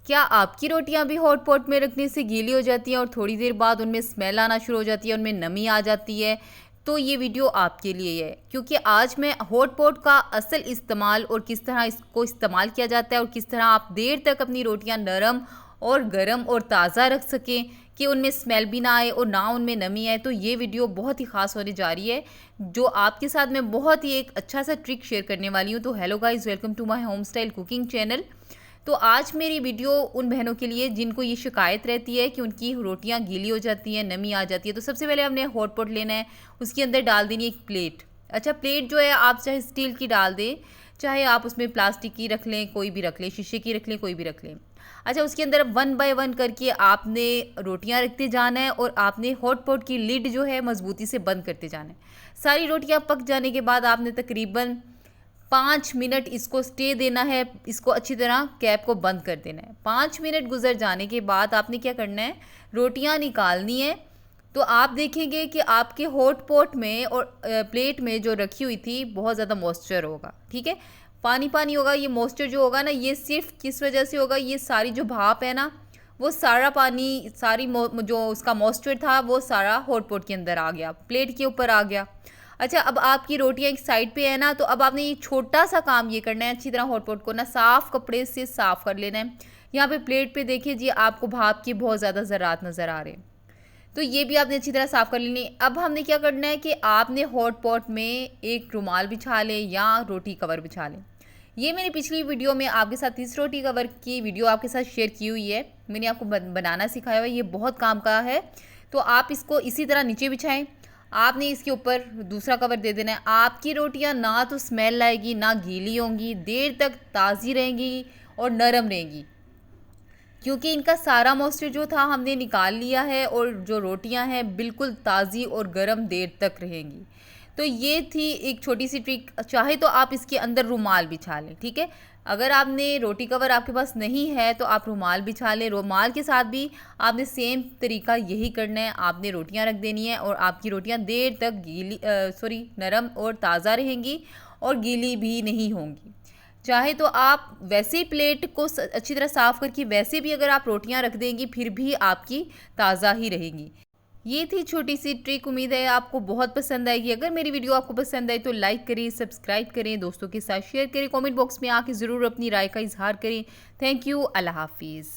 क्या आपकी रोटियां भी हॉट पॉट में रखने से गीली हो जाती हैं और थोड़ी देर बाद उनमें स्मेल आना शुरू हो जाती है, उनमें नमी आ जाती है? तो ये वीडियो आपके लिए है, क्योंकि आज मैं हॉट पॉट का असल इस्तेमाल और किस तरह इसको इस्तेमाल किया जाता है और किस तरह आप देर तक अपनी रोटियां नरम और गरम और ताज़ा रख सकें कि उनमें स्मेल भी ना आए और ना उनमें नमी आए। तो ये वीडियो बहुत ही ख़ास होने जा रही है, जो आपके साथ मैं बहुत ही एक अच्छा सा ट्रिक शेयर करने वाली हूँ। तो hello guys, welcome to my home style cooking channel. तो आज मेरी वीडियो उन बहनों के लिए जिनको ये शिकायत रहती है कि उनकी रोटियां गीली हो जाती हैं, नमी आ जाती है। तो सबसे पहले हमने हॉट पॉट लेना है, उसके अंदर डाल देनी है एक प्लेट। अच्छा, प्लेट जो है आप चाहे स्टील की डाल दें, चाहे आप उसमें प्लास्टिक की रख लें, कोई भी रख लें, शीशे की रख लें, कोई भी रख लें। अच्छा, उसके अंदर वन बाय वन करके आपने रोटियां रखते जाना है और आपने हॉट पॉट की लिड जो है मजबूती से बंद करते जाना है। सारी रोटियां पक जाने के बाद आपने तकरीबन 5 मिनट इसको स्टे देना है, इसको अच्छी तरह कैप को बंद कर देना है। 5 मिनट गुजर जाने के बाद आपने क्या करना है, रोटियां निकालनी है। तो आप देखेंगे कि आपके हॉट पॉट में और प्लेट में जो रखी हुई थी बहुत ज़्यादा मॉइस्चर होगा, ठीक है, पानी पानी होगा। ये मॉइस्चर जो होगा ना, ये सिर्फ किस वजह से होगा, ये सारी जो भाप है ना, वो सारा पानी, सारी जो उसका मॉइस्चर था वो सारा हॉट पॉट के अंदर आ गया, प्लेट के ऊपर आ गया। अच्छा, अब आपकी रोटियां एक साइड पे है ना, तो अब आपने ये छोटा सा काम ये करना है, अच्छी तरह हॉट पॉट को ना साफ कपड़े से साफ कर लेना है। यहाँ पे प्लेट पे देखिए जी, आपको भाप के बहुत ज़्यादा ज़रात नज़र आ रहे हैं, तो ये भी आपने अच्छी तरह साफ़ कर लेनी। अब हमने क्या करना है कि आपने हॉट पॉट में एक रुमाल बिछा लें या रोटी कवर बिछा लें। ये मैंने पिछली वीडियो में आपके साथ 30 रोटी कवर की वीडियो आपके साथ शेयर की हुई है, मैंने आपको बनाना सिखाया हुआ है, ये बहुत काम का है। तो आप इसको इसी तरह नीचे बिछाएं, आपने इसके ऊपर दूसरा कवर दे देना है। आपकी रोटियां ना तो स्मेल आएगी, ना गीली होंगी, देर तक ताज़ी रहेंगी और नरम रहेंगी, क्योंकि इनका सारा मॉइस्चर जो था हमने निकाल लिया है और जो रोटियां हैं बिल्कुल ताज़ी और गर्म देर तक रहेंगी। तो ये थी एक छोटी सी ट्रिक। चाहे तो आप इसके अंदर रुमाल बिछा लें, ठीक है। अगर आपने रोटी कवर आपके पास नहीं है तो आप रुमाल बिछा लें। रुमाल के साथ भी आपने सेम तरीका यही करना है, आपने रोटियां रख देनी है और आपकी रोटियां देर तक नरम और ताज़ा रहेंगी और गीली भी नहीं होंगी। चाहे तो आप वैसे ही प्लेट को अच्छी तरह साफ़ करके वैसे भी अगर आप रोटियां रख देंगी फिर भी आपकी ताज़ा ही रहेंगी। ये थी छोटी सी ट्रिक, उम्मीद है आपको बहुत पसंद आएगी। अगर मेरी वीडियो आपको पसंद आई तो लाइक करें, सब्सक्राइब करें, दोस्तों के साथ शेयर करें, कमेंट बॉक्स में आके ज़रूर अपनी राय का इजहार करें। थैंक यू, अल्लाह हाफिज़।